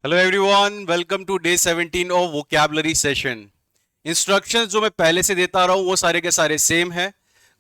Hello everyone, welcome to day 17 of vocabulary session. Instructions जो मैं पहले से देता रहा हूं वो सारे के सारे सेम है।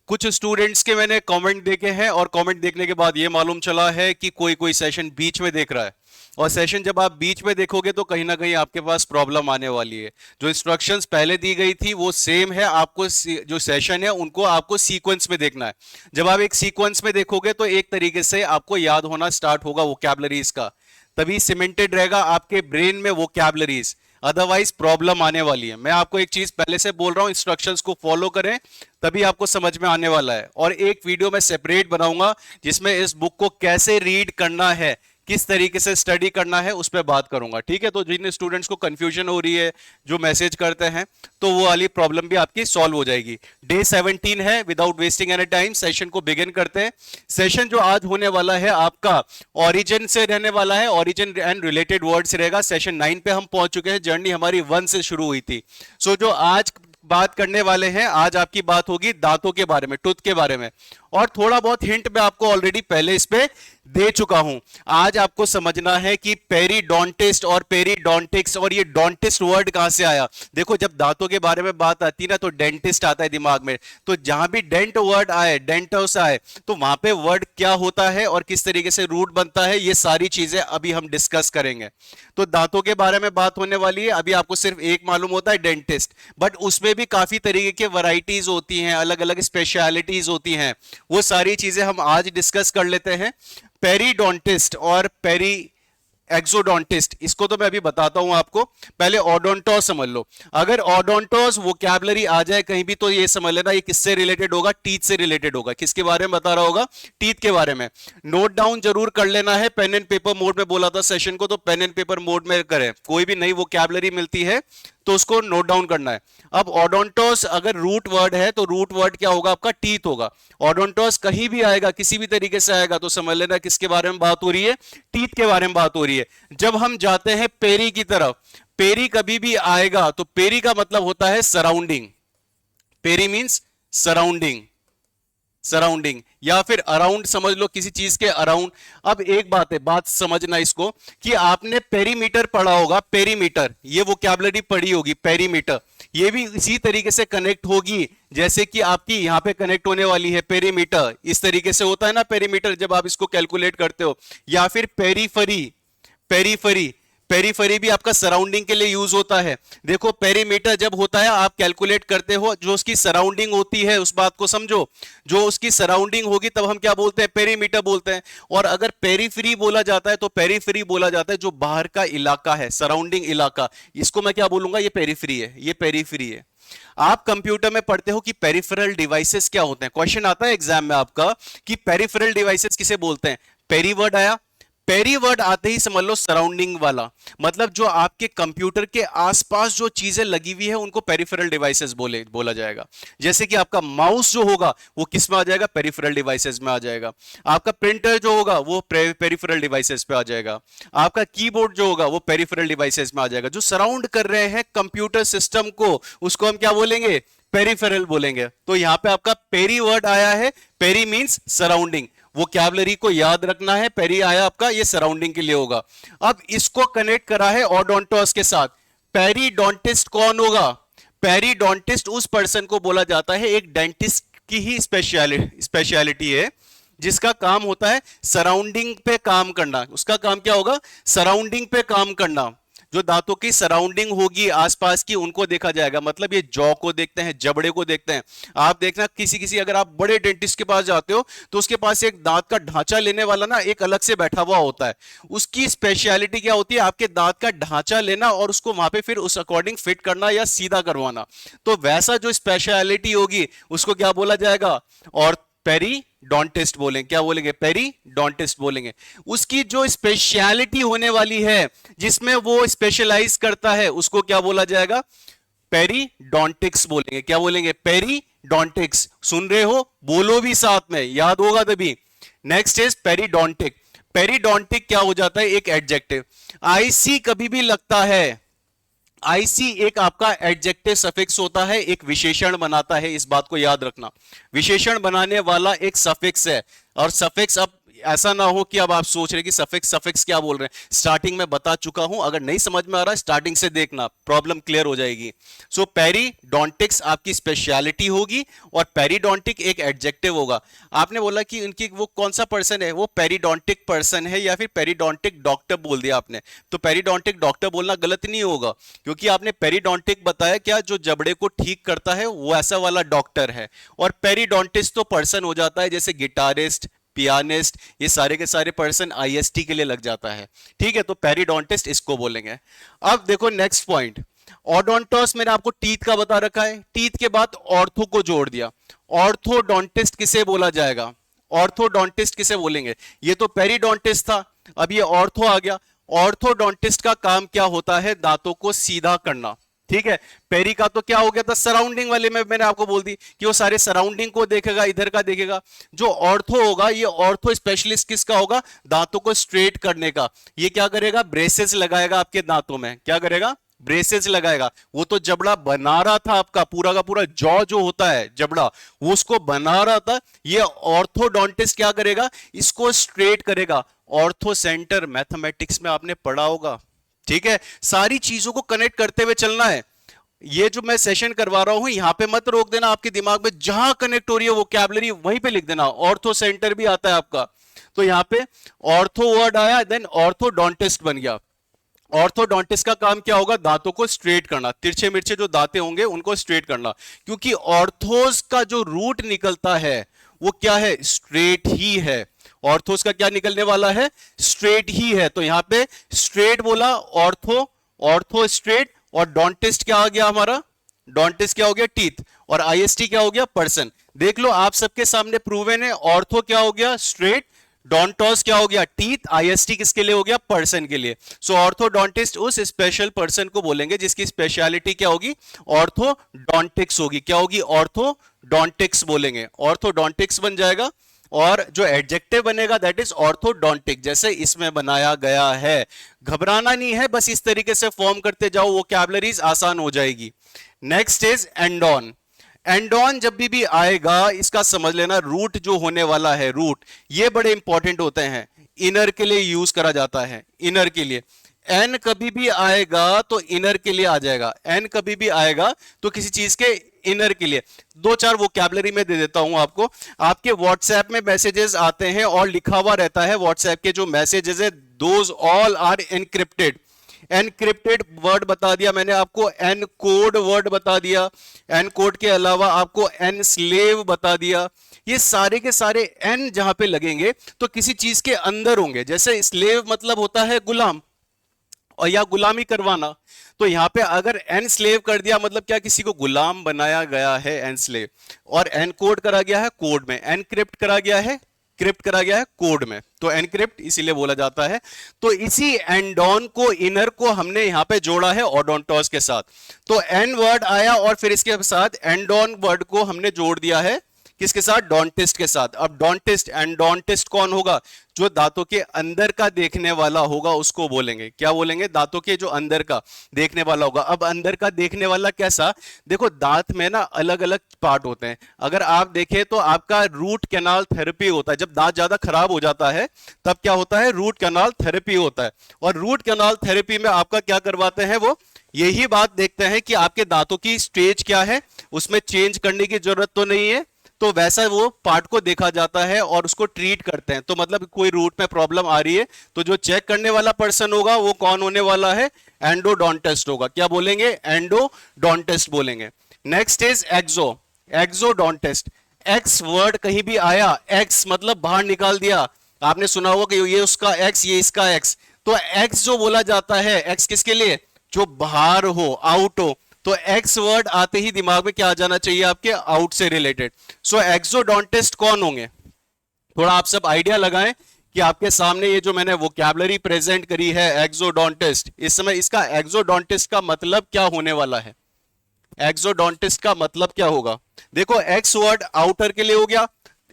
कुछ स्टूडेंट्स के मैंने कमेंट देखे हैं और कमेंट देखने के बाद ये मालूम चला है कि कोई कोई सेशन बीच में देख रहा है, और सेशन जब आप बीच में देखोगे तो कहीं ना कहीं आपके पास प्रॉब्लम आने वाली है। जो इंस्ट्रक्शंस पहले दी गई थी वो सेम है, आपको जो सेशन है उनको आपको सीक्वेंस में देखना है। जब आप एक सीक्वेंस में देखोगे तो एक तरीके से आपको याद होना स्टार्ट होगा वोकैबुलरीज का, तभी सीमेंटेड रहेगा आपके ब्रेन में वोकैबुलरीज। अदरवाइज प्रॉब्लम आने वाली है। मैं आपको एक चीज पहले से बोल रहा हूं, इंस्ट्रक्शंस को फॉलो करें तभी आपको समझ में आने वाला है। और एक वीडियो मैं सेपरेट बनाऊंगा जिसमें इस बुक को कैसे रीड करना है, किस तरीके से स्टडी करना है, उस पर बात करूंगा। ठीक है, तो जिन स्टूडेंट्स को कंफ्यूजन हो रही है, जो मैसेज करते हैं, तो वो वाली प्रॉब्लम भी आपकी सॉल्व हो जाएगी। डे 17 है। Without wasting any time session को बिगिन करते हैं। सेशन जो आज होने वाला है आपका ओरिजिन से रहने वाला है, ओरिजिन एंड रिलेटेड वर्ड से रहेगा। सेशन 9 पे हम पहुंच चुके हैं, जर्नी हमारी 1 से शुरू हुई थी। सो जो आज बात करने वाले हैं, आज आपकी बात होगी दांतों के बारे में, टूथ के बारे में। और थोड़ा बहुत हिंट मैं आपको ऑलरेडी पहले इस पे दे चुका हूं। आज आपको समझना है कि पेरीडोंटिस्ट और पेरीडोंटिक्स, और ये डोंटिस्ट वर्ड कहां से आया। देखो, जब दांतों के बारे में बात आती है ना तो डेंटिस्ट आता है दिमाग में, तो जहां भी डेंट वर्ड आए, डेंटोस आए, तो वहां पे वर्ड क्या होता है और किस तरीके से रूट बनता है, ये सारी चीजें अभी हम डिस्कस करेंगे। तो दांतों के बारे में बात होने वाली है। अभी आपको सिर्फ एक मालूम होता है, डेंटिस्ट, बट उसमें भी काफी तरीके की वैरायटीज होती हैं, अलग अलग स्पेशलिटीज होती हैं। वो सारी चीजें हम आज डिस्कस कर लेते हैं। पेरीडोंटिस्ट और पेरी एक्सोडोंटिस्ट, इसको तो मैं अभी बताता हूं आपको। पहले ओडोंटोस समझ लो। अगर ओडोंटोस वोकैबुलरी आ जाए कहीं भी तो ये समझ लेना ये किससे रिलेटेड होगा, टीथ से रिलेटेड होगा। किसके बारे में बता रहा होगा, टीथ के बारे में। नोट डाउन जरूर कर लेना है। पेन एंड पेपर मोड में बोला था सेशन को, तो पेन एंड पेपर मोड में करें। कोई भी नई वोकैबुलरी मिलती है तो उसको नोट डाउन करना है। अब ओडोंटोस अगर रूट वर्ड है तो रूट वर्ड क्या होगा आपका, टीथ होगा। ओडोंटोस कहीं भी आएगा, किसी भी तरीके से आएगा, तो समझ लेना किसके बारे में बात हो रही है, टीथ के बारे में बात हो रही है। जब हम जाते हैं पेरी की तरफ, पेरी कभी भी आएगा तो पेरी का मतलब होता है surrounding. Peri means surrounding, surrounding या फिर अराउंड समझ लो, किसी चीज के अराउंड। अब एक बात है, बात समझना इसको, कि आपने पेरीमीटर पढ़ा होगा। पेरीमीटर, ये वोकैबुलरी पढ़ी होगी, पेरीमीटर। ये भी इसी तरीके से कनेक्ट होगी जैसे कि आपकी यहां पे कनेक्ट होने वाली है पेरीमीटर। इस तरीके से होता है ना पेरीमीटर, जब आप इसको कैलकुलेट करते हो। या फिर पेरीफरी, पेरीफरी, पेरीफरी भी आपका सराउंडिंग के लिए यूज होता है। देखो, पेरीमीटर जब होता है आप कैलकुलेट करते हो, जो उसकी सराउंडिंग होती है उस बात को समझो। जो उसकी सराउंडिंग होगी तब हम क्या बोलते हैं, पेरीमीटर बोलते हैं। और अगर पेरीफ्री बोला जाता है तो पेरीफ्री बोला जाता है जो बाहर का इलाका है, सराउंडिंग इलाका। इसको मैं क्या बोलूंगा, ये पेरीफ्री है, ये पेरीफ्री है। आप कंप्यूटर में पढ़ते हो कि पेरिफेरल डिवाइसेस क्या होते हैं। क्वेश्चन आता है एग्जाम में आपका कि पेरिफेरल डिवाइसेस किसे बोलते हैं। पेरी वर्ड आया, पेरी वर्ड आते ही समझ लो सराउंडिंग वाला, मतलब जो आपके कंप्यूटर के आसपास जो चीजें लगी हुई है उनको पेरिफेरल डिवाइसेस बोला जाएगा। जैसे कि आपका माउस जो होगा वो किस में आ जाएगा, पेरिफेरल डिवाइसेस में आ जाएगा। आपका प्रिंटर जो होगा वो पेरिफेरल डिवाइसेस पे आ जाएगा। आपका कीबोर्ड जो होगा वो पेरिफेरल डिवाइसेस में आ जाएगा। जो सराउंड कर रहे हैं कंप्यूटर सिस्टम को, उसको हम क्या बोलेंगे, पेरिफेरल बोलेंगे। तो यहां पे आपका पेरी वर्ड आया है। Peri means surrounding. वोकैबुलरी को याद रखना है, पेरी आया आपका, ये सराउंडिंग के लिए होगा। अब इसको कनेक्ट करा है ओडोंटोस के साथ। पेरीडोंटिस्ट कौन होगा, पेरीडोंटिस्ट उस पर्सन को बोला जाता है, एक डेंटिस्ट की ही स्पेशलिटी है, जिसका काम होता है सराउंडिंग पे काम करना। उसका काम क्या होगा, सराउंडिंग पे काम करना। जो दांतों की सराउंडिंग होगी आसपास की, उनको देखा जाएगा। मतलब ये जॉ को देखते हैं, जबड़े को देखते हैं। आप देखना किसी अगर आप बड़े डेंटिस्ट के पास जाते हो तो उसके पास एक दांत का ढांचा लेने वाला ना एक अलग से बैठा हुआ होता है। उसकी स्पेशलिटी क्या होती है, आपके दांत का ढांचा लेना और उसको वहां पे फिर उस अकॉर्डिंग फिट करना या सीधा करवाना। तो वैसा जो स्पेशलिटी होगी उसको क्या बोला जाएगा, और पेरीडोंटिस्ट बोलेंगे। क्या बोलेंगे, पेरीडोंटिस्ट बोलेंगे। उसकी जो स्पेशलिटी होने वाली है, जिसमें वो स्पेशलाइज करता है, उसको क्या बोला जाएगा, पेरीडोंटिक्स बोलेंगे। क्या बोलेंगे, पेरीडोंटिक्स। सुन रहे हो, बोलो भी साथ में, याद होगा तभी। Next is पेरीडोंटिक। पेरीडोंटिक क्या हो जाता है, एक एडजेक्टिव। आईसी कभी भी लगता है, आईसी एक आपका एडजेक्टिव सफिक्स होता है, एक विशेषण बनाता है। इस बात को याद रखना, विशेषण बनाने वाला एक सफिक्स है। और सफिक्स, अब ऐसा ना हो कि अब आप सोच रहे कि सफिक्स सफिक्स क्या बोल रहे हैं, स्टार्टिंग में बता चुका हूं, अगर नहीं समझ में आ रहा स्टार्टिंग से देखना, प्रॉब्लम क्लियर हो जाएगी। सो पेरिडोंटिक्स आपकी स्पेशलिटी होगी और पेरिडोंटिक एक एडजेक्टिव होगा। आपने बोला कि उनकी वो कौन सा पर्सन है, वो पेरिडोंटिक पर्सन है या फिर पेरिडोंटिक डॉक्टर बोल दिया आपने, तो पेरिडोंटिक डॉक्टर बोलना गलत नहीं होगा, क्योंकि आपने पेरिडोंटिक बताया क्या, जो जबड़े को ठीक करता है वो ऐसा वाला डॉक्टर है। और पेरिडोंटिस्ट तो पर्सन हो जाता है, जैसे गिटारिस्ट, पियानिस्ट, ये सारे के सारे पर्सन आईएसटी के लिए लग जाता है। ठीक है, तो पेरिडोंटिस्ट इसको बोलेंगे। अब देखो नेक्स्ट पॉइंट, ओडोंटोस मैंने आपको टीथ का बता रखा है, टीथ के बाद ऑर्थो को जोड़ दिया। ऑर्थोडोंटिस्ट किसे बोला जाएगा, ऑर्थोडोंटिस्ट किसे बोलेंगे, ये तो पेरिडोंटिस्ट था, अब ये ऑर्थो आ गया। ऑर्थोडोंटिस्ट का काम क्या होता है, दांतों को सीधा करना। ठीक है, पेरी का तो क्या हो गया था, सराउंडिंग वाले में मैंने आपको बोल दी कि वो सारे सराउंडिंग को देखेगा, इधर का देखेगा। जो ऑर्थो होगा, ये ऑर्थो स्पेशलिस्ट किसका होगा, दांतों को स्ट्रेट करने का। ये क्या करेगा, ब्रेसेस लगाएगा आपके दांतों में, क्या करेगा, ब्रेसेस लगाएगा। वो तो जबड़ा बना रहा था आपका, पूरा का पूरा जॉ जो होता है जबड़ा, वो उसको बना रहा था। ये ऑर्थोडोंटिस्ट क्या करेगा, इसको स्ट्रेट करेगा। ऑर्थो सेंटर मैथमेटिक्स में आपने पढ़ा होगा। ठीक है, सारी चीजों को कनेक्ट करते हुए चलना है। ये जो मैं सेशन करवा रहा हूं यहां पे मत रोक देना, आपके दिमाग में जहां कनेक्ट हो रही है वोकैबुलरी वहीं पे लिख देना। ऑर्थो सेंटर भी आता है आपका, तो यहां पे ऑर्थो वर्ड आया, देन ऑर्थोडोंटिस्ट बन गया। ऑर्थोडोंटिस्ट का काम क्या होगा, दांतों को स्ट्रेट करना, तिरछे मिर्चे जो दांतें होंगे उनको स्ट्रेट करना, क्योंकि ऑर्थोस का जो रूट निकलता है वो क्या है, स्ट्रेट ही है। ऑर्थोस का क्या निकलने वाला है, स्ट्रेट ही है। तो यहां पे स्ट्रेट बोला, ऑर्थो, ऑर्थो स्ट्रेट, और डोंटिस्ट क्या आ गया हमारा, डोंटिस्ट क्या हो गया, टीथ, और आईएसटी क्या हो गया, पर्सन। देख लो आप सबके सामने प्रूवन है, ऑर्थो क्या हो गया, स्ट्रेट, डोंटोस क्या हो गया, टीथ, आईएसटी किसके लिए हो गया, पर्सन के लिए। सो ऑर्थोडोंटिस्ट उस स्पेशल पर्सन को बोलेंगे जिसकी स्पेशलिटी क्या होगी, ऑर्थोडोंटिक्स होगी। क्या होगी, ऑर्थोडोंटिक्स बोलेंगे, ऑर्थोडोंटिक्स बन जाएगा। और जो एडजेक्टिव बनेगा दैट इज ऑर्थोडोंटिक, जैसे इसमें बनाया गया है। घबराना नहीं है, बस इस तरीके से फॉर्म करते जाओ, वोकैबुलरीज आसान हो जाएगी। Next is एंडोन। एंडोन जब भी आएगा इसका समझ लेना, रूट जो होने वाला है, रूट ये बड़े इंपॉर्टेंट होते हैं, इनर के लिए यूज करा जाता है, इनर के लिए। एन कभी भी आएगा तो इनर के लिए आ जाएगा, एन कभी भी आएगा तो किसी चीज के इनर के लिए। दो चार वोकैबुलरी में दे देता हूं आपको। आपके व्हाट्सएप में मैसेजेस आते हैं और लिखा हुआ रहता है, व्हाट्सएप के जो मैसेजेस है those all are encrypted. Encrypted word बता दिया मैंने आपको, एन कोड वर्ड बता दिया, एन कोड के अलावा आपको एन स्लेव बता दिया। ये सारे के सारे एन जहां पे लगेंगे तो किसी चीज के अंदर होंगे। जैसे स्लेव मतलब होता है गुलाम और या गुलामी करवाना, तो यहां पे अगर एन स्लेव कर दिया मतलब क्या, किसी को गुलाम बनाया गया है, एन स्लेव। और एन कोड करा गया है कोड में, एनक्रिप्ट करा गया है, क्रिप्ट करा गया है कोड में, तो एनक्रिप्ट इसीलिए बोला जाता है। तो इसी एंडोन को, इनर को हमने यहां पे जोड़ा है ओडोंटोस के साथ। तो एन वर्ड आया और फिर इसके साथ एंडोन वर्ड को हमने जोड़ दिया है, किसके साथ, डोंटिस्ट के साथ। अब डोंटिस्ट एंड डोंटिस्ट कौन होगा, जो दांतों के अंदर का देखने वाला होगा उसको बोलेंगे, क्या बोलेंगे, दांतों के जो अंदर का देखने वाला होगा। अब अंदर का देखने वाला कैसा, देखो दांत में ना अलग अलग पार्ट होते हैं। अगर आप देखें तो आपका रूट कैनाल थेरेपी होता है, जब दांत ज्यादा खराब हो जाता है तब क्या होता है, रूट कैनाल थेरेपी होता है। और रूट कैनाल थेरेपी में आपका क्या करवाते हैं, वो यही बात देखते हैं कि आपके दांतों की स्टेज क्या है, उसमें चेंज करने की जरूरत तो नहीं है, तो वैसा वो पार्ट को देखा जाता है और उसको ट्रीट करते हैं। तो मतलब कोई रूट में प्रॉब्लम आ रही है तो जो चेक करने वाला पर्सन होगा वो कौन होने वाला है, एंडोडोंटिस्ट होगा। क्या बोलेंगे, एंडोडोंटिस्ट बोलेंगे। Next is exo, exodontist. Ex word कहीं भी आया, एक्स मतलब बाहर निकाल दिया, आपने सुना होगा कि ये उसका एक्स, ये इसका एक्स, तो एक्स जो बोला जाता है, एक्स किसके लिए, जो बाहर हो, आउट हो। तो एक्स वर्ड आते ही दिमाग में क्या आ जाना चाहिए आपके, आउट से रिलेटेड। सो एक्सोडोंटिस्ट कौन होंगे, थोड़ा आप सब आइडिया लगाएं कि आपके सामने ये जो मैंने वोकैबुलरी प्रेजेंट करी है एक्सोडोंटिस्ट, इस समय इसका एक्सोडोंटिस्ट का मतलब क्या होने वाला है, एक्सोडोंटिस्ट का मतलब क्या होगा। देखो एक्स वर्ड आउटर के लिए हो गया।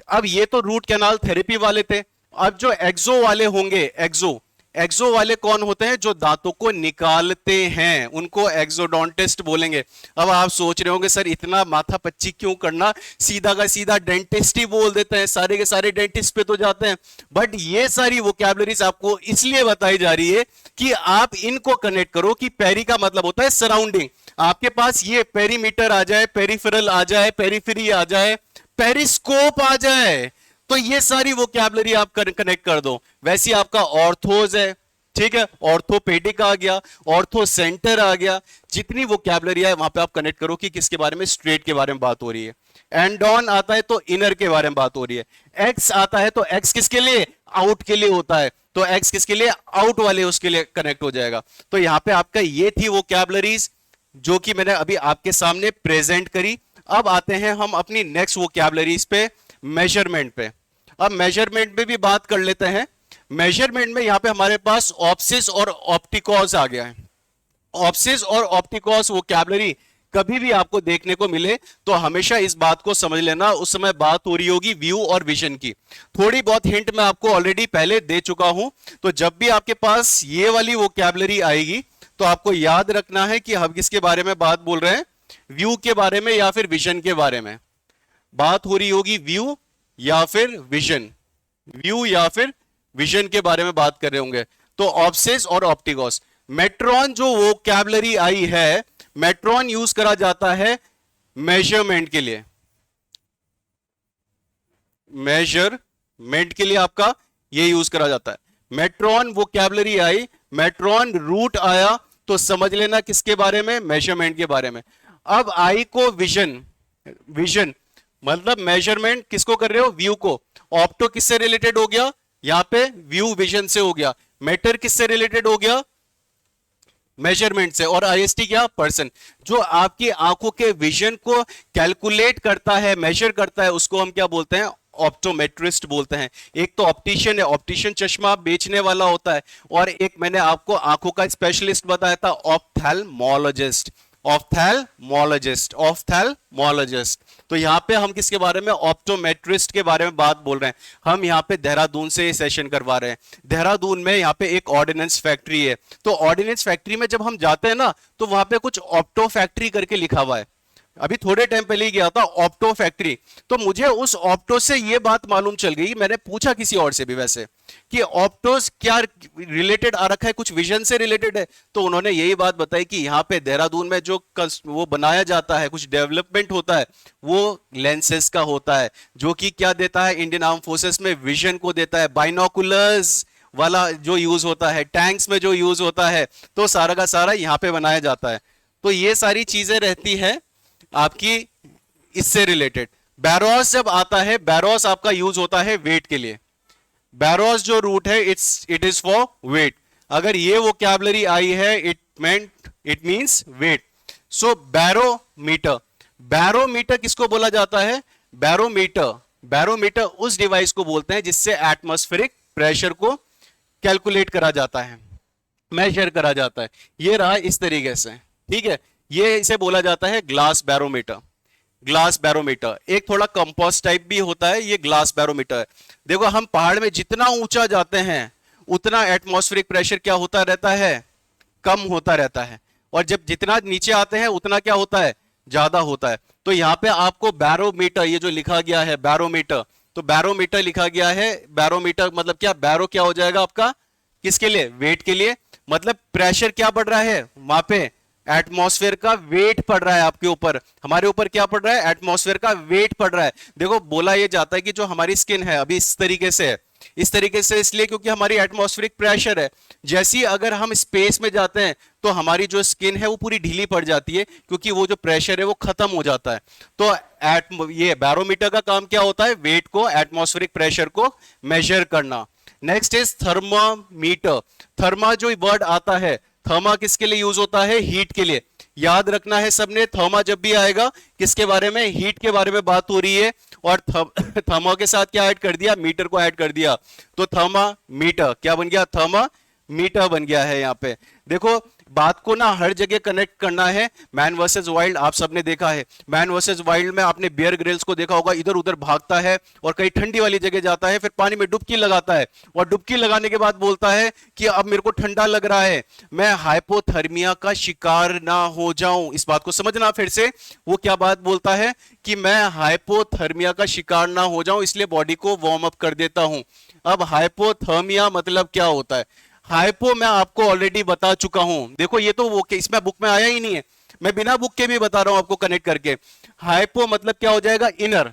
अब ये तो रूट कैनाल थेरेपी वाले थे, अब जो एक्सो वाले होंगे, एक्सो एक्सो वाले कौन होते हैं? जो दांतों को निकालते हैं, उनको एक्सोडोंटिस्ट बोलेंगे। अब आप सोच रहे होंगे सर इतना माथा पच्ची क्यों करना, सीधा का सीधा डेंटिस्ट ही बोल देते हैं, सारे के सारे डेंटिस्ट पे तो जाते हैं। बट ये सारी वोकैबुलरीज आपको इसलिए बताई जा रही है कि आप इनको कनेक्ट करो कि पेरी का मतलब होता है सराउंडिंग। आपके पास ये पेरीमीटर आ जाए, पेरिफेरल आ जाए, पेरिफेरी आ जाए, पेरिस्कोप आ जाए, तो ये सारी वोकैबुलरी आप कनेक्ट कर दो। वैसे आपका ऑर्थोज है, ठीक है, ऑर्थोपेडिक आ गया, ऑर्थो सेंटर आ गया, जितनी वोकैबुलरी है वहां पे आप कनेक्ट करो कि किसके बारे में, स्ट्रेट के बारे में बात हो रही है। एंडॉन आता है तो इनर के बारे में बात हो रही है। एक्स आता है तो एक्स किसके लिए, आउट के लिए होता है, तो एक्स किसके लिए, आउट वाले उसके लिए कनेक्ट हो जाएगा। तो यहां पे आपका ये थी वोकैबुलरीज जो कि मैंने अभी आपके सामने प्रेजेंट करी। अब आते हैं हम अपनी नेक्स्ट वोकैबुलरीज पे, मेजरमेंट पे। अब मेजरमेंट में भी बात कर लेते हैं। मेजरमेंट में यहां पे हमारे पास ऑप्सिस और ऑप्टिकॉस आ गया है। ऑप्सिस और ऑप्टिकॉस वोकैबुलरी कभी भी आपको देखने को मिले तो हमेशा इस बात को समझ लेना, उस समय बात हो रही होगी व्यू और विजन की। थोड़ी बहुत हिंट मैं आपको ऑलरेडी पहले दे चुका हूं, तो जब भी आपके पास ये वाली वोकैबुलरी आएगी तो आपको याद रखना है कि हम किसके बारे में बात बोल रहे हैं, व्यू के बारे में या फिर विजन के बारे में बात हो रही होगी। व्यू या फिर विजन, व्यू या फिर विजन के बारे में बात कर रहे होंगे। तो ऑप्सिस और ऑप्टिकॉस। मेट्रॉन जो वोकैबुलरी आई है, मेट्रॉन यूज करा जाता है मेजरमेंट के लिए, मेजरमेंट के लिए आपका ये यूज करा जाता है। मेट्रॉन वोकैबुलरी आई, मेट्रॉन रूट आया, तो समझ लेना किसके बारे में, मेजरमेंट के बारे में। अब आई को विजन, विजन मतलब मेजरमेंट किसको कर रहे हो, व्यू को। ऑप्टो किससे रिलेटेड हो गया, यहां पे व्यू विजन से हो गया। मैटर किससे रिलेटेड हो गया, मेजरमेंट से। और आईएसटी क्या, पर्सन। जो आपकी आंखों के विजन को कैलकुलेट करता है, मेजर करता है, उसको हम क्या बोलते हैं, ऑप्टोमेट्रिस्ट बोलते हैं। एक तो ऑप्टिशियन है, ऑप्टिशियन चश्मा बेचने वाला होता है, और एक मैंने आपको आंखों का स्पेशलिस्ट बताया था, ऑप्थेल्मोलॉजिस्ट, ऑप्थेल्मोलॉजिस्ट, ऑप्थेल्मोलॉजिस्ट। तो यहां पे हम किसके बारे में, ऑप्टोमेट्रिस्ट के बारे में बात बोल रहे हैं। हम यहां पे देहरादून से ये सेशन करवा रहे हैं। देहरादून में यहां पे एक ऑर्डिनेंस फैक्ट्री है, तो ऑर्डिनेंस फैक्ट्री में जब हम जाते हैं ना, तो वहां पे कुछ ऑप्टो फैक्ट्री करके लिखा हुआ है। अभी थोड़े टाइम पहले ही गया था ऑप्टो फैक्ट्री, तो मुझे उस ऑप्टो से ये बात मालूम चल गई, मैंने पूछा किसी और से भी वैसे, कि ऑप्टोस क्या रिलेटेड आ रखा है, कुछ विजन से रिलेटेड है। तो उन्होंने यही बात बताई कि यहाँ पे देहरादून में जो वो बनाया जाता है, कुछ डेवलपमेंट होता है, वो लेंसेज का होता है, जो कि क्या देता है, इंडियन आर्म फोर्सेस में विजन को देता है। बाइनोकुलर्स वाला जो यूज होता है, टैंक्स में जो यूज होता है, तो सारा का सारा यहाँ पे बनाया जाता है। तो ये सारी चीजें रहती है आपकी इससे रिलेटेड। बैरोस जब आता है, बैरोस आपका यूज होता है वेट के लिए। बैरोस जो रूट है, इट इज फॉर वेट। अगर ये वोकैबुलरी आई है, it means weight. So barometer, barometer किसको बोला जाता है, बैरोमीटर, बैरोमीटर उस डिवाइस को बोलते हैं जिससे एटमॉस्फेरिक प्रेशर को कैलकुलेट करा जाता है, मेजर करा जाता है। ये रहा इस तरीके से, ठीक है। ये इसे बोला जाता है ग्लास बैरोमीटर, ग्लास बैरोमीटर। एक थोड़ा कंपोस्ट टाइप भी होता है, ये ग्लास बैरोमीटर है। देखो हम पहाड़ में जितना ऊंचा जाते हैं उतना एटमॉस्फेरिक प्रेशर क्या होता रहता है, कम होता रहता है, और जब जितना नीचे आते हैं उतना क्या होता है, ज्यादा होता है। तो यहाँ पे आपको बैरोमीटर, ये जो लिखा गया है बैरोमीटर, तो बैरोमीटर लिखा गया है। बैरोमीटर मतलब क्या, बैरो क्या हो जाएगा आपका, किसके लिए, वेट के लिए। मतलब प्रेशर क्या बढ़ रहा है वहां पे, एटमॉस्फेयर का वेट पड़ रहा है आपके ऊपर, हमारे ऊपर क्या पड़ रहा है, एटमॉस्फेयर का वेट पड़ रहा है। देखो बोला ये जाता है कि जो हमारी स्किन है अभी इस तरीके से है, इस तरीके से इसलिए क्योंकि हमारी एटमॉस्फेरिक प्रेशर है। जैसे ही अगर हम स्पेस में जाते हैं तो हमारी जो स्किन है वो पूरी ढीली पड़ जाती है, क्योंकि वो जो प्रेशर है वो खत्म हो जाता है। तो ये बैरोमीटर का काम क्या होता है, वेट को, एटमॉस्फेरिक प्रेशर को मेजर करना। Next is thermometer. थर्मा जो वर्ड आता है, थर्मा किसके लिए यूज होता है, हीट के लिए। याद रखना है सबने, थर्मा जब भी आएगा किसके बारे में, हीट के बारे में बात हो रही है, और थर्मा के साथ क्या ऐड कर दिया, मीटर को ऐड कर दिया, तो थर्मामीटर क्या बन गया, थर्मामीटर बन गया है। यहाँ पे देखो बात को ना हर जगह कनेक्ट करना है। मैन वर्सेस वाइल्ड आप सबने देखा है, मैन वर्सेस वाइल्ड में आपने बियर ग्रिल्स को देखा होगा, इधर उधर भागता है और कहीं ठंडी वाली जगह जाता है, फिर पानी में डुबकी लगाता है और डुबकी लगाने के बाद बोलता है कि अब मेरे को ठंडा लग रहा है, मैं हाइपोथर्मिया का शिकार ना हो जाऊं। इस बात को समझना फिर से, वो क्या बात बोलता है कि मैं हाइपोथर्मिया का शिकार ना हो जाऊं इसलिए बॉडी को वार्म अप कर देता हूं। अब हाइपोथर्मिया मतलब क्या होता है? हाइपो मैं आपको ऑलरेडी बता चुका हूं, देखो ये तो वो इसमें बुक में आया ही नहीं है, मैं बिना बुक के भी बता रहा हूं आपको कनेक्ट करके। हाइपो मतलब क्या हो जाएगा? इनर,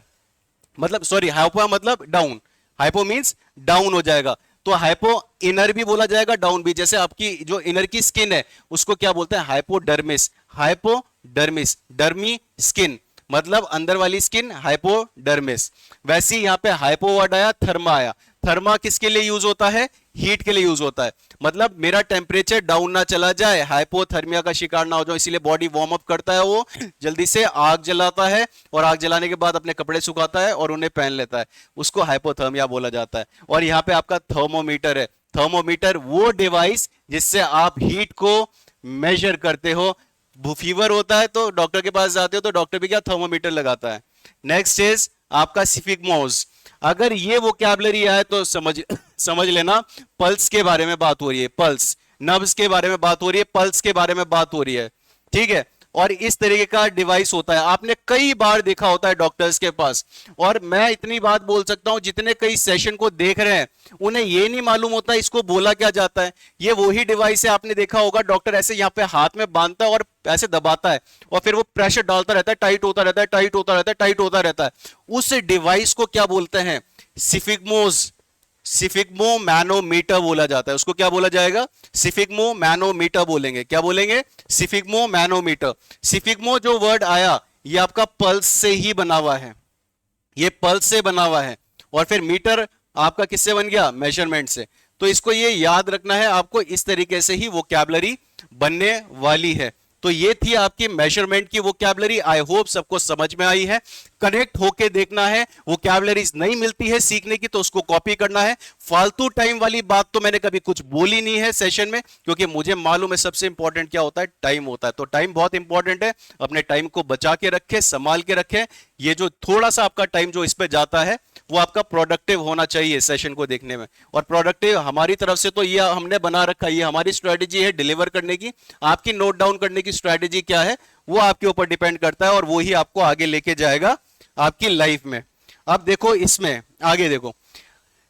मतलब सॉरी हाइपो मतलब डाउन, हाइपो मींस डाउन हो जाएगा, तो हाइपो इनर भी बोला जाएगा डाउन भी। जैसे आपकी जो इनर की स्किन है उसको क्या बोलते हैं? हाइपोडर्मिस, हाइपोडर्मिस, डर्मी स्किन मतलब अंदर वाली स्किन, हाइपोडर्मिस। वैसे ही यहां पे हाइपो वर्ड आया, थर्मा आया। थर्मा किसके लिए यूज होता है? हीट के लिए यूज होता है, मतलब मेरा टेम्परेचर डाउन ना चला जाए, हाइपोथर्मिया का शिकार ना हो जाओ, इसीलिए बॉडी वार्म अप करता है, वो जल्दी से आग जलाता है और आग जलाने के बाद अपने कपड़े सुखाता है और उन्हें पहन लेता है, उसको हाइपोथर्मिया बोला जाता है। और यहाँ पे आपका थर्मोमीटर है, थर्मोमीटर वो डिवाइस जिससे आप हीट को मेजर करते हो। फीवर होता है तो डॉक्टर के पास जाते हो तो डॉक्टर भी क्या थर्मोमीटर लगाता है। नेक्स्ट इज आपका सिफिगमोस। अगर ये वोकैबुलरी आए तो समझ लेना पल्स के बारे में बात हो रही है, पल्स, नर्व्स के बारे में बात हो रही है, पल्स के बारे में बात हो रही है, ठीक है। और इस तरीके का डिवाइस होता है, आपने कई बार देखा होता है डॉक्टर्स के पास। और मैं इतनी बात बोल सकता हूं, जितने कई सेशन को देख रहे हैं उन्हें ये नहीं मालूम होता इसको बोला क्या जाता है। ये वही डिवाइस है, आपने देखा होगा डॉक्टर ऐसे यहाँ पे हाथ में बांधता है और ऐसे दबाता है और फिर वो प्रेशर डालता रहता है, टाइट होता रहता है, टाइट होता रहता है, टाइट होता रहता है। उस डिवाइस को क्या बोलते हैं? सिफिगमोस, सिफिगमो मैनोमीटर बोला जाता है। उसको क्या बोला जाएगा? सिफिगमो मैनोमीटर बोलेंगे। क्या बोलेंगे? सिफिगमो मैनोमीटर। सिफिगमो जो वर्ड आया ये आपका पल्स से ही बना हुआ है, ये पल्स से बना हुआ है। और फिर मीटर आपका किससे बन गया? मेजरमेंट से। तो इसको ये याद रखना है आपको, इस तरीके से ही वोकैबुलरी बनने वाली है। तो ये थी आपकी मेजरमेंट की वोकैबुलरी। आई होप सबको समझ में आई है। कनेक्ट होके देखना है, वोकैबुलरीज नहीं मिलती है सीखने की तो उसको कॉपी करना है। फालतू टाइम वाली बात तो मैंने कभी कुछ बोली नहीं है सेशन में, क्योंकि मुझे मालूम है सबसे इंपॉर्टेंट क्या होता है? टाइम होता है। तो टाइम बहुत इंपॉर्टेंट है, अपने टाइम को बचा के रखें, संभाल के रखें। ये जो थोड़ा सा आपका टाइम जो इस पे जाता है वो आपका प्रोडक्टिव होना चाहिए सेशन को देखने में। और प्रोडक्टिव हमारी तरफ से तो ये हमने बना रखा है, ये हमारी स्ट्रेटेजी है डिलीवर करने की। आपकी नोट डाउन करने की स्ट्रेटेजी क्या है वो आपके ऊपर डिपेंड करता है और वो ही आपको आगे लेके जाएगा आपकी लाइफ में। अब देखो इसमें आगे देखो,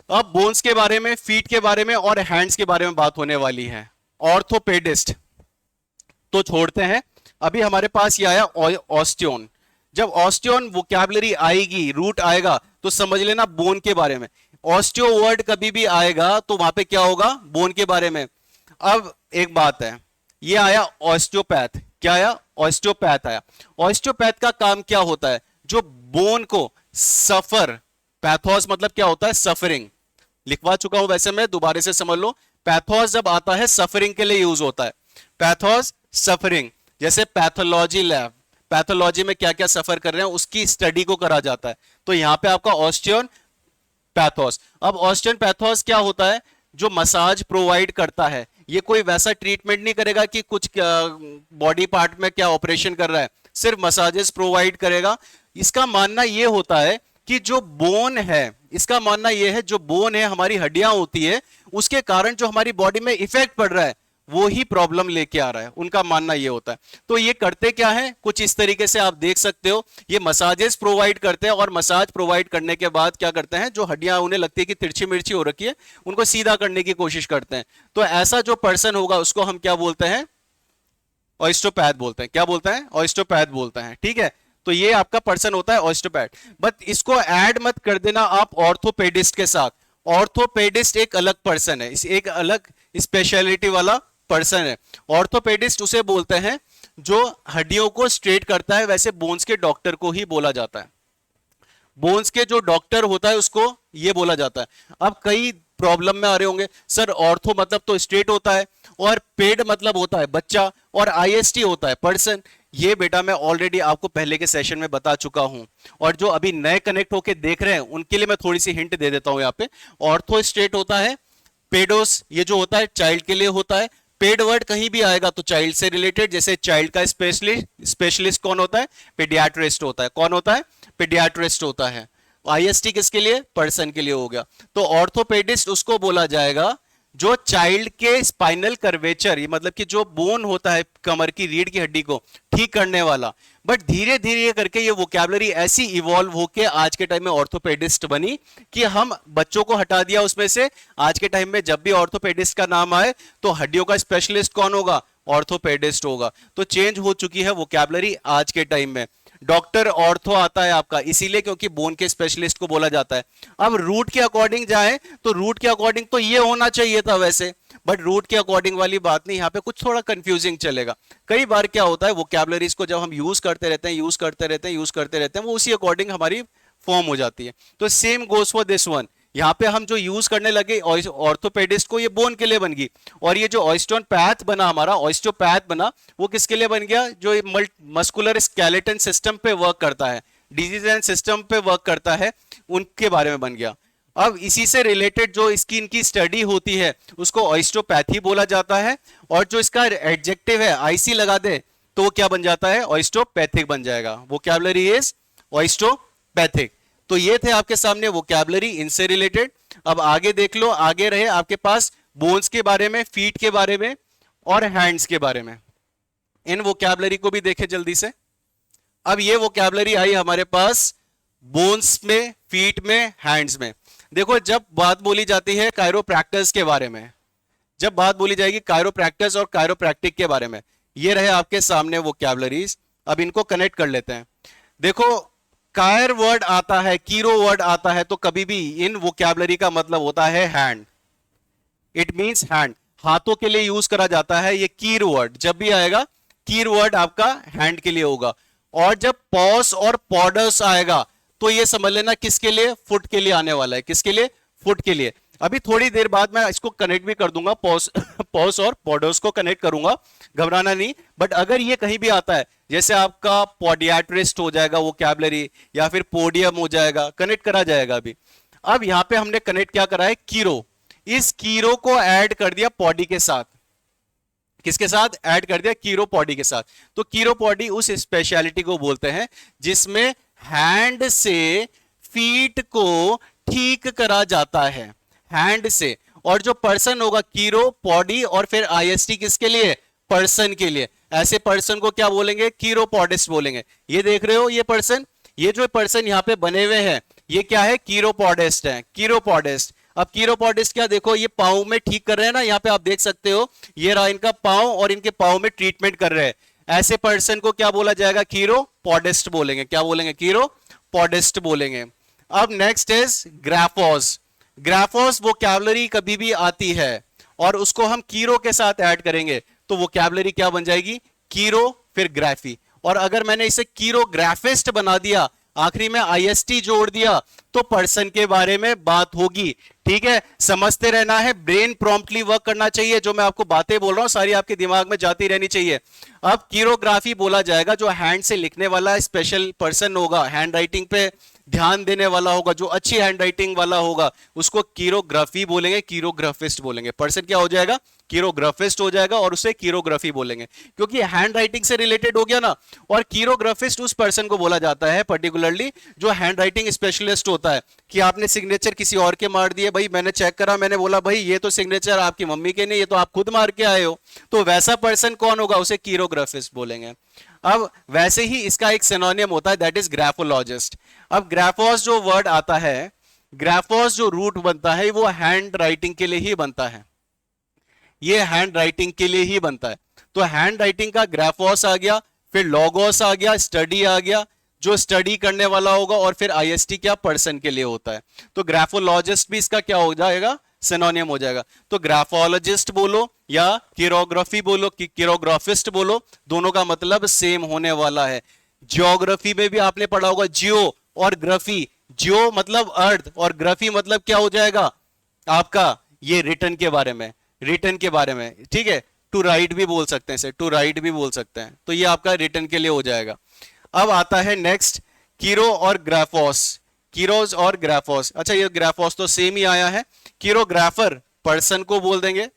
अब बोन्स के बारे में, फीट के बारे में और हैंड्स के बारे में बात होने वाली है। ऑर्थोपेडिस्ट तो छोड़ते हैं, अभी हमारे पास ये आया ऑस्टियोन। जब ऑस्टियोन वोकैबुलरी आएगी, रूट आएगा तो समझ लेना बोन के बारे में। ऑस्टियो वर्ड कभी भी आएगा तो वहां पे क्या होगा? बोन के बारे में। अब एक बात है, ये आया ऑस्टियोपैथ। क्या आया? ऑस्टियोपैथ आया। ऑस्टियोपैथ का काम क्या होता है? जो बोन को सफर, पैथोस मतलब क्या होता है? सफरिंग। लिखवा चुका हूं वैसे, मैं दोबारा से समझ लो। पैथोस जब आता है सफरिंग के लिए यूज होता है। पैथोस सफरिंग, जैसे पैथोलॉजी लैब, पैथोलॉजी में क्या क्या सफर कर रहे हैं उसकी स्टडी को करा जाता है। तो यहां पे आपका ऑस्टियन पैथोस। अब ऑस्टियन पैथोस क्या होता है? जो मसाज प्रोवाइड करता है। ये कोई वैसा ट्रीटमेंट नहीं करेगा कि कुछ बॉडी पार्ट में क्या ऑपरेशन कर रहा है, सिर्फ मसाजेस प्रोवाइड करेगा। इसका मानना यह होता है कि जो बोन है, इसका मानना यह है जो बोन है, हमारी हड्डियां होती है, उसके कारण जो हमारी बॉडी में इफेक्ट पड़ रहा है वो ही प्रॉब्लम लेके आ रहा है। उनका मानना ये होता है। तो ये करते क्या है? कुछ इस तरीके से आप देख सकते हो, ये मसाजेस प्रोवाइड करते हैं और मसाज प्रोवाइड करने के बाद क्या करते हैं? जो हड्डियां उन्हें लगती है कि तिरछी मिर्ची हो रखी है, उनको सीधा करने की कोशिश करते हैं। तो ऐसा जो पर्सन होगा उसको हम क्या बोलते हैं? ऑस्टियोपैथ बोलते हैं। क्या बोलते हैं? ऑस्टियोपैथ बोलते हैं, ठीक है। तो ये आपका पर्सन होता है ऑस्टियोपैथ। बट इसको ऐड मत कर देना आप ऑर्थोपेडिस्ट के साथ। ऑर्थोपेडिस्ट एक अलग पर्सन है, एक अलग स्पेशलिटी वाला पर्सन है। ऑर्थोपेडिस्ट उसे बोलते हैं जो हड्डियों को स्ट्रेट करता है, वैसे बोन्स के डॉक्टर को ही बोला जाता है। बोन्स के जो डॉक्टर होता है उसको ये बोला जाता है। अब कई प्रॉब्लम में आ रहे होंगे, सर ऑर्थो मतलब तो स्ट्रेट होता है और पेड मतलब होता है बच्चा और आईएसटी होता है पर्सन। ये बेटा मैं ऑलरेडी आपको पहले के सेशन में बता चुका हूं, और जो अभी नए कनेक्ट होके देख रहे हैं उनके लिए मैं थोड़ी सी हिंट दे देता हूं। यहाँ पे ऑर्थो स्ट्रेट होता है, पेडोस ये जो होता है चाइल्ड के लिए होता है, पेड वर्ड कहीं भी आएगा तो चाइल्ड से रिलेटेड, जैसे चाइल्ड का स्पेशलिस्ट कौन होता है? पीडियाट्रिस्ट होता है। कौन होता है? पीडियाट्रिस्ट होता है। आईएसटी किसके लिए? पर्सन के लिए हो गया। तो ऑर्थोपेडिस्ट उसको बोला जाएगा जो चाइल्ड के स्पाइनल कर्वेचर, ये मतलब कि जो बोन होता है कमर की रीढ़ की हड्डी को ठीक करने वाला। बट धीरे धीरे करके ये वोकैबुलरी ऐसी इवॉल्व होके आज के टाइम में ऑर्थोपेडिस्ट बनी कि हम बच्चों को हटा दिया उसमें से। आज के टाइम में जब भी ऑर्थोपेडिस्ट का नाम आए तो हड्डियों का स्पेशलिस्ट कौन होगा? ऑर्थोपेडिस्ट होगा। तो चेंज हो चुकी है वोकैबुलरी आज के टाइम में। डॉक्टर ऑर्थो आता है आपका इसीलिए क्योंकि बोन के स्पेशलिस्ट को बोला जाता है। अब रूट के अकॉर्डिंग जाए तो रूट के अकॉर्डिंग तो ये होना चाहिए था वैसे, बट रूट के अकॉर्डिंग वाली बात नहीं, यहाँ पे कुछ थोड़ा कंफ्यूजिंग चलेगा। कई बार क्या होता है वोकैबुलरीज को जब हम यूज करते रहते हैं वो उसी अकॉर्डिंग हमारी फॉर्म हो जाती है। तो same goes for this one. यहाँ पे हम जो यूज करने लगे ऑर्थोपेडिस्ट को, ये बोन के लिए बन गई। और ये जो ऑस्टियोपैथ बना हमारा, ऑस्टियोपैथ बना, वो किसके लिए बन गया? जो मस्कुलर स्केलेटन सिस्टम पे वर्क करता है, डिजीज एंड सिस्टम पे वर्क करता है, उनके बारे में बन गया। अब इसी से रिलेटेड जो स्किन की स्टडी होती है उसको ऑस्टियोपैथी बोला जाता है। और जो इसका एडजेक्टिव है आईसी लगा दे तो वो क्या बन जाता है? ऑस्टियोपैथिक बन जाएगा। Vocabulary is osteopathic. तो ये थे आपके सामने वोकैबुलरी इनसे रिलेटेड। अब आगे देख लो, आगे रहे आपके पास बोन्स के बारे में, फीट के बारे में और हैंड्स के बारे में। इन वोकैबुलरी को भी देखें जल्दी से। अब ये वोकैबुलरी आई हमारे पास बोन्स में, फीट में, हैंड्स में। देखो जब बात बोली जाती है कायरोप्रैक्टिस के बारे में, जब बात बोली जाएगी कायरोप्रैक्टिस और कायरोप्रैक्टिक के बारे में, ये रहे आपके सामने वोकैबुलरीज। अब इनको कनेक्ट कर लेते हैं। देखो कायर वर्ड आता है, कीरो वर्ड आता है, तो कभी भी इन वोकैबुलरी का मतलब होता है हैंड। इट मींस हैंड, हाथों के लिए यूज करा जाता है। ये कीर वर्ड जब भी आएगा, कीर वर्ड आपका हैंड के लिए होगा। और जब पॉस और पॉडर्स आएगा तो ये समझ लेना किसके लिए? फुट के लिए आने वाला है। किसके लिए? फुट के लिए। अभी थोड़ी देर बाद मैं इसको कनेक्ट भी कर दूंगा, पॉस और पॉडर्स को कनेक्ट करूंगा, घबराना नहीं। बट अगर ये कहीं भी आता है, जैसे आपका पॉडियाट्रिस्ट हो जाएगा वोकैबुलरी, या फिर पोडियम हो जाएगा, कनेक्ट करा जाएगा अभी। अब यहां पे हमने कनेक्ट क्या करा है? कीरो। इस कीरो को ऐड कर दिया पॉडी के साथ। किसके साथ ऐड कर दिया? कीरोपॉडी के साथ। तो कीरोपॉडी उस स्पेशलिटी को बोलते हैं जिसमें हैंड से फीट को ठीक करा जाता है, हैंड से। और जो पर्सन होगा कीरोपॉडी और फिर आईएसटी किसके लिए? पर्सन के लिए। ऐसे पर्सन को क्या बोलेंगे? कीरोपॉडिस्ट बोलेंगे। ये देख रहे हो ये पर्सन, ये जो पर्सन यहां पे बने हुए हैं ये क्या है? कीरोपॉडिस्ट है, कीरोपॉडिस्ट। अब कीरोपॉडिस्ट क्या, देखो ये पांव में ठीक कर रहे हैं ना, यहाँ पे आप देख सकते हो ये रहा इनका पांव और इनके पांव में ट्रीटमेंट कर रहे हैं। ऐसे पर्सन को क्या बोला जाएगा? कीरोपॉडिस्ट बोलेंगे। क्या बोलेंगे? कीरोपॉडिस्ट बोलेंगे। अब नेक्स्ट इज ग्राफोस। ग्राफोस वोकैबुलरी कभी भी आती है और उसको हम कीरो के साथ ऐड करेंगे तो वोकैबुलरी क्या बन जाएगी? कीरो फिर ग्राफी। और अगर मैंने इसे कीरोग्राफिस्ट बना दिया, आखिरी में आईएसटी जोड़ दिया, तो पर्सन के बारे में बात होगी। ठीक है, समझते रहना है, ब्रेन प्रॉम्प्टली वर्क करना चाहिए। जो मैं आपको बातें बोल रहा हूं सारी आपके दिमाग में जाती रहनी चाहिए। अब कीरोग्राफी बोला जाएगा जो हैंड से लिखने वाला स्पेशल पर्सन होगा, हैंड राइटिंग पे ध्यान देने वाला होगा, जो अच्छी हैंड राइटिंग वाला होगा, उसको कीरोग्राफी बोलेंगे, कीरोग्राफिस्ट बोलेंगे। पर्सन क्या हो जाएगा? कीरोग्राफिस्ट हो जाएगा और उसे कीरोग्राफी बोलेंगे, क्योंकि हैंड राइटिंग से रिलेटेड हो गया ना। और कीरोग्राफिस्ट उस पर्सन को बोला जाता है पर्टिकुलरली जो हैंड राइटिंग स्पेशलिस्ट होता है, कि आपने सिग्नेचर किसी और के मार दिए, भाई मैंने चेक करा, मैंने बोला भाई ये तो सिग्नेचर आपकी मम्मी के नहीं, ये तो आप खुद मार के आए हो, तो वैसा पर्सन कौन होगा? उसे कीरोग्राफिस्ट बोलेंगे। अब वैसे ही इसका एक सिनोनिम होता है, दैट इज ग्राफोलॉजिस्ट। अब ग्राफोस जो वर्ड आता है, ग्राफोस जो रूट बनता है वो हैंड राइटिंग के लिए ही बनता है, ये हैंड राइटिंग के लिए ही बनता है। तो हैंड राइटिंग का ग्राफोस आ गया, फिर लोगोस आ गया, स्टडी आ गया, जो स्टडी करने वाला होगा, और फिर आईएसटी क्या? पर्सन के लिए होता है। तो ग्राफोलॉजिस्ट भी इसका क्या हो जाएगा? सिनोनिम हो जाएगा। तो ग्राफोलॉजिस्ट बोलो या कीरोग्राफी बोलो, कीरोग्राफिस्ट बोलो, दोनों का मतलब सेम होने वाला है। ज्योग्राफी में भी आपने पढ़ा होगा जियो और ग्राफी। जियो मतलब अर्थ और ग्राफी मतलब क्या हो जाएगा आपका? ये रिटर्न के बारे में, रिटर्न के बारे में। ठीक है, टू राइट भी बोल सकते हैं इसे, टू राइट भी बोल सकते हैं। तो ये आपका रिटर्न के लिए हो जाएगा। अब आता है नेक्स्ट कीरो और ग्राफोस, कीरोज और ग्राफोस। अच्छा ये ग्राफोस तो सेम ही आया है। कीरोग्राफर पर्सन को बोल देंगे,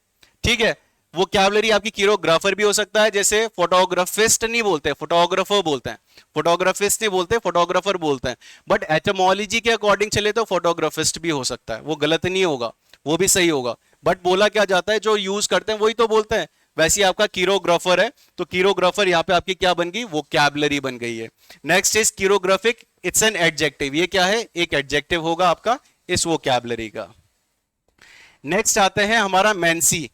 ठीक है। वोकैबुलरी आपकी कीरोग्राफर भी हो सकता है, जैसे फोटोग्राफिस्ट नहीं बोलते, फोटोग्राफर बोलते हैं, फोटोग्राफिस्ट नहीं बोलते, फोटोग्राफर बोलते हैं। बट एटमोलॉजी के अकॉर्डिंग चले तो फोटोग्राफिस्ट भी हो सकता है, वो गलत नहीं होगा, वो भी सही होगा। बट बोला क्या जाता है, जो यूज करते हैं वही तो बोलते हैं। वैसे ही आपका कीरोग्राफर है, तो कीरोग्राफर यहाँ पे आपकी क्या बन गई, वोकैबुलरी बन गई है। Next is chorographic, it's an adjective, ये क्या है, एक एडजेक्टिव होगा आपका इस वोकैबुलरी का। नेक्स्ट आते हैं हमारा मैंसी।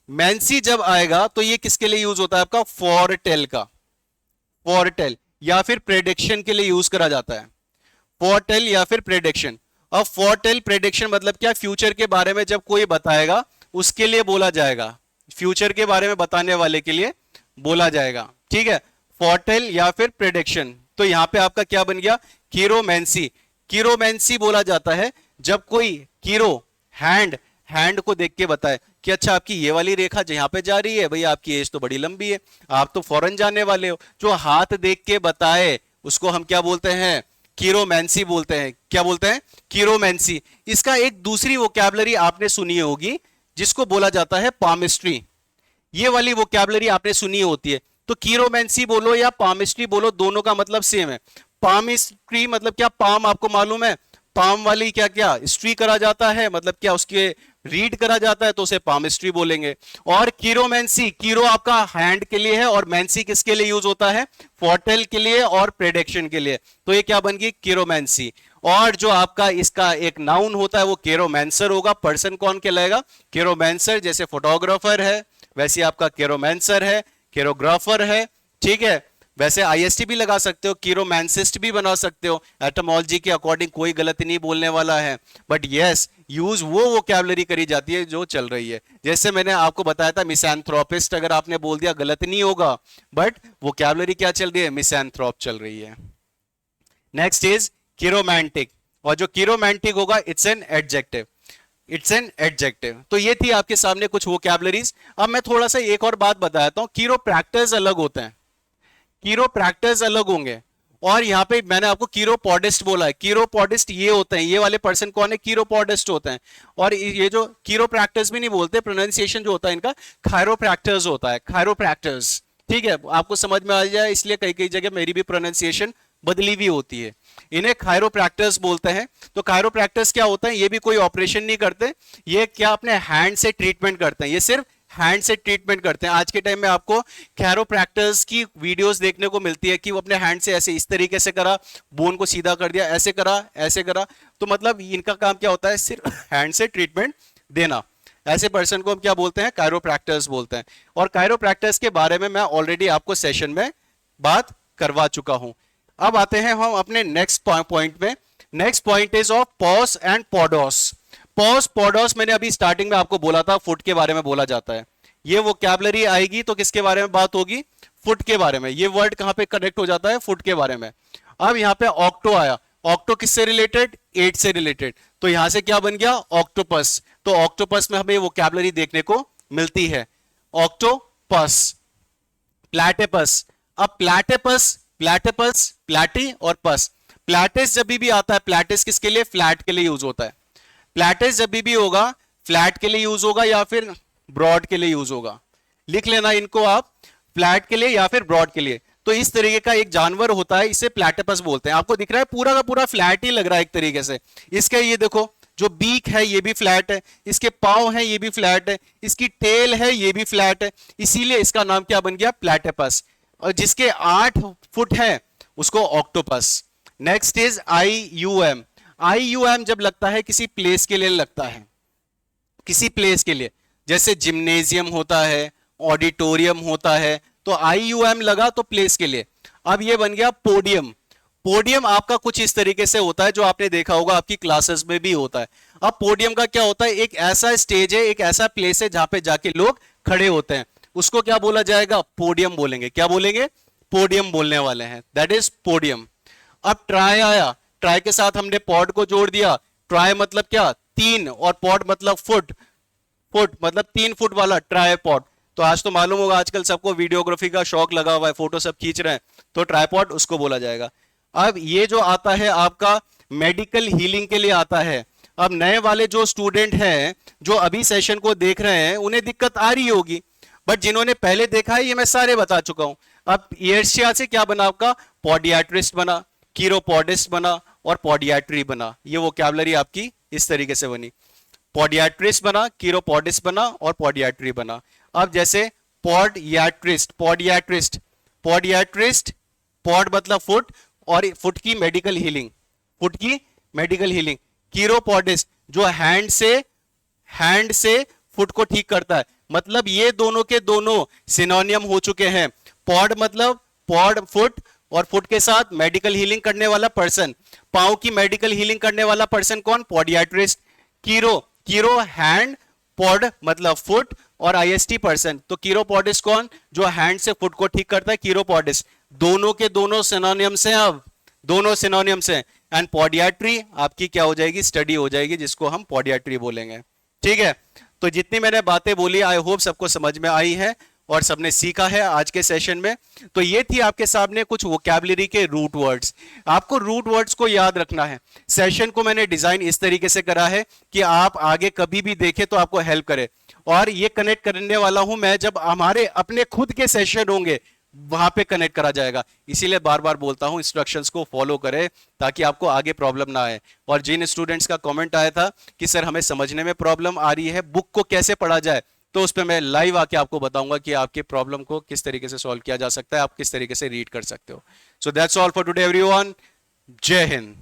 मैंसी जब आएगा तो ये किसके लिए यूज होता है आपका, फॉरटेल का, फॉरटेल या फिर प्रेडिक्शन के लिए यूज करा जाता है, फॉरटेल या फिर प्रेडिक्शन। अब फॉरटेल प्रेडिक्शन मतलब क्या, फ्यूचर के बारे में जब कोई बताएगा उसके लिए बोला जाएगा, फ्यूचर के बारे में बताने वाले के लिए बोला जाएगा, ठीक है, फॉरटेल या फिर प्रेडिक्शन। तो यहां पे आपका क्या बन गया, कीरोमैंसी। कीरोमैंसी बोला जाता है जब कोई कीरो हैंड को देख के बताए कि अच्छा आपकी ये वाली रेखा जहां पे जा रही है, भैया आपकी एज तो बड़ी लंबी है, आप तो फॉरेन जाने वाले हो, जो हाथ देख के बताए उसको हम क्या बोलते हैं, कीरोमैंसी बोलते हैं। क्या बोलते हैं, कीरोमैंसी। इसका एक दूसरी वोकैबुलरी आपने सुनी होगी जिसको बोला जाता है पामिस्ट्री, ये वाली वोकैबुलरी आपने सुनी होती है। तो कीरोमैंसी बोलो या पामिस्ट्री बोलो, दोनों का मतलब सेम है। पामिस्ट्री मतलब क्या, पाम आपको मालूम है, पाम वाली क्या क्या स्ट्री करा जाता है, मतलब क्या उसके रीड करा जाता है, तो उसे पामिस्ट्री बोलेंगे। और कीरोमैंसी, कीरो आपका हैंड के लिए है और मैंसी किसके लिए यूज होता है, फॉरटेल के लिए और प्रेडिक्शन के लिए। तो ये क्या बन गई, कीरोमैंसी। और जो आपका इसका एक नाउन होता है वो केरोमैंसर होगा, पर्सन कौन कहलाएगा, केरोमैंसर। जैसे फोटोग्राफर है वैसे आपका केरोमैंसर है, केरोग्राफर है, ठीक है। वैसे आईएसटी भी लगा सकते हो, कीरोमैंसिस्ट भी बना सकते हो, एटमोलॉजी के अकॉर्डिंग कोई गलती नहीं बोलने वाला है। बट यस, यूज वो वोकैबुलरी करी जाती है जो चल रही है। जैसे मैंने आपको बताया था मिसैंथ्रोपिस्ट, अगर आपने बोल दिया गलत नहीं होगा, बट वोकैबुलरी क्या चल रही है, मिसैंथ्रोप चल रही है। नेक्स्ट इज कीरोमैंटिक, और जो कीरोमैंटिक होगा it's an adjective, it's an adjective. तो ये थी आपके सामने कुछ वोकैबुलरीज। अब मैं थोड़ा सा एक और बात बताता हूं, कीरोप्रैक्टर्स अलग होते हैं, कीरोप्रैक्टर्स अलग होंगे। और यहाँ पे मैंने आपको कीरोपोडिस्ट बोला है, कीरोपोडिस्ट ये होते हैं, ये वाले पर्सन कौन है, कीरोपोडिस्ट होते हैं। और ये जो कीरोप्रैक्टर्स भी नहीं बोलते, प्रोनाउंसिएशन जो होता है इनका खायरोप्रैक्टर्स होता है, खायरोप्रैक्टर्स, ठीक है, आपको समझ में आ जाए इसलिए कई कई जगह मेरी भी प्रोनाउंसिएशन बदली भी होती है। इन्हें खायरोप्रैक्टर्स बोलते हैं। तो खायरोप्रैक्टर्स क्या होता है, ये भी कोई ऑपरेशन नहीं करते, ये क्या अपने हैंड से ट्रीटमेंट करते हैं, ये सिर्फ हैंड से ट्रीटमेंट करते हैं। आज के टाइम में आपको कैरोप्रैक्टर्स की वीडियोस देखने को मिलती है कि वो अपने हैंड से ऐसे इस तरीके से करा, बोन को सीधा कर दिया, ऐसे करा, ऐसे करा। तो मतलब इनका काम क्या होता है, सिर्फ हैंड से ट्रीटमेंट देना। ऐसे पर्सन को हम क्या बोलते हैं, कायरोप्रैक्टर्स बोलते हैं। और कायरोप्रैक्टर्स के बारे में मैं ऑलरेडी आपको सेशन में बात करवा चुका हूं। अब आते हैं हम अपने नेक्स्ट पॉइंट में। Next point is of pous and podos. Pous podos मैंने अभी स्टार्टिंग में आपको बोला था, फुट के बारे में बोला जाता है। ये वोकैबुलरी आएगी तो किसके बारे में बात होगी, फुट के बारे में। ये वर्ड कहां पे कनेक्ट हो जाता है, फुट के बारे में। अब यहां पे ऑक्टो आया, ऑक्टो किससे रिलेटेड, 8 से रिलेटेड। तो यहां से क्या बन गया, ऑक्टोपस। तो ऑक्टोपस में हमें वोकैबुलरी देखने को मिलती है, ऑक्टोपस। प्लैटिपस, अब प्लैटिपस, प्लैटिपस, प्लैटी और पस। प्लैटिस जब भी आता है, प्लैटिस किसके लिए, फ्लैट के लिए यूज होता है। प्लैटिस जब भी होगा फ्लैट के लिए यूज होगा या फिर ब्रॉड के लिए यूज होगा। लिख लेना इनको आप, फ्लैट के लिए या फिर ब्रॉड के लिए। तो इस तरीके का एक जानवर होता है, इसे प्लैटिपस बोलते हैं। आपको दिख रहा है पूरा का पूरा फ्लैट ही लग रहा है एक तरीके से। इसका ये देखो, जो बीक है ये भी फ्लैट है, इसके पांव है ये भी फ्लैट है, इसकी टेल है ये भी फ्लैट है, इसीलिए इसका नाम क्या बन गया, प्लैटिपस। और जिसके 8 फुट है उसको octopus. Next is IUM। IUM जब लगता है किसी प्लेस के लिए लगता है, किसी प्लेस के लिए, जैसे जिम्नेजियम होता है, ऑडिटोरियम होता है, तो IUM लगा तो प्लेस के लिए। अब ये बन गया पोडियम। पोडियम आपका कुछ इस तरीके से होता है जो आपने देखा होगा आपकी क्लासेस में भी होता है। अब पोडियम का क्या होता है, एक ऐसा स्टेज है, एक ऐसा प्लेस है जहां पे जाके लोग खड़े होते हैं, उसको क्या बोला जाएगा, पोडियम बोलेंगे। क्या बोलेंगे, पोडियम बोलने वाले हैं, दैट इज पोडियम। अब ट्राई आया, ट्राई के साथ हमने पॉड को जोड़ दिया। ट्राई मतलब क्या, 3, और पॉड मतलब फुट, फुट मतलब 3 फुट वाला ट्राईपॉड। तो आज तो मालूम होगा आजकल सबको वीडियोग्राफी का शौक लगा हुआ है, फोटो सब खींच रहे हैं, तो ट्राईपॉड उसको बोला जाएगा। अब ये जो आता है आपका मेडिकल हीलिंग के लिए आता है। अब नए वाले जो स्टूडेंट हैं जो अभी सेशन को देख रहे हैं उन्हें दिक्कत आ रही होगी। बट जिन्होंने पहले देखा है ये मैं सारे बता चुका हूं। अब इयर्शिया से क्या बना आपका, पॉडियाट्रिस्ट बना, कीरोपोडिस्ट बना और पॉडियाट्री बना। ये वोकैबुलरी आपकी इस तरीके से बनी, पॉडियाट्रिस्ट बना, कीरोपोडिस्ट बना और पॉडियाट्री बना। अब जैसे पॉडियाट्रिस्ट, पॉडियाट्रिस्ट, पॉडियाट्रिस्ट, पॉड मतलब फुट और फुट की मेडिकल हीलिंग, फुट की मेडिकल हीलिंग। कीरोपोडिस्ट जो हैंड से फुट को ठीक करता है। मतलब ये दोनों के दोनों सिनोनियम हो चुके हैं। पॉड मतलब पॉड फुट, और फुट के साथ मेडिकल हीलिंग करने वाला पर्सन। पांव की मेडिकल हीलिंग करने वाला पर्सन कौन, पॉडियाट्रिस्ट। कीरो, कीरो हैंड, पॉड मतलब फुट और आईएसटी पर्सन। तो कीरोपोडिस्ट कौन, जो हैंड से फुट को ठीक करता है, कीरोपोडिस्ट। दोनों के दोनों सिनोनिम्स हैं, अब दोनों सिनोनिम्स हैं। एंड पॉडियाट्री आपकी क्या हो जाएगी, स्टडी हो जाएगी, जिसको हम पॉडियाट्री बोलेंगे। ठीक है, तो जितनी मैंने बातें बोली आई होप सबको समझ में आई है और सबने सीखा है आज के सेशन में। तो ये थी आपके सामने कुछ वोकैबुलरी के रूट वर्ड्स। आपको रूट वर्ड्स को याद रखना है। सेशन को मैंने डिजाइन इस तरीके से करा है कि आप आगे कभी भी देखें तो आपको हेल्प करे। और ये कनेक्ट करने वाला हूं मैं, जब हमारे अपने खुद के सेशन होंगे वहां पे कनेक्ट करा जाएगा। इसीलिए बार बार बोलता हूं इंस्ट्रक्शंस को फॉलो करें ताकि आपको आगे प्रॉब्लम ना आए। और जिन स्टूडेंट्स का कमेंट आया था कि सर हमें समझने में प्रॉब्लम आ रही है, बुक को कैसे पढ़ा जाए, तो उस पर मैं लाइव आके आपको बताऊंगा कि आपके प्रॉब्लम को किस तरीके से सॉल्व किया जा सकता है, आप किस तरीके से रीड कर सकते हो। So that's all for today everyone. जय हिंद।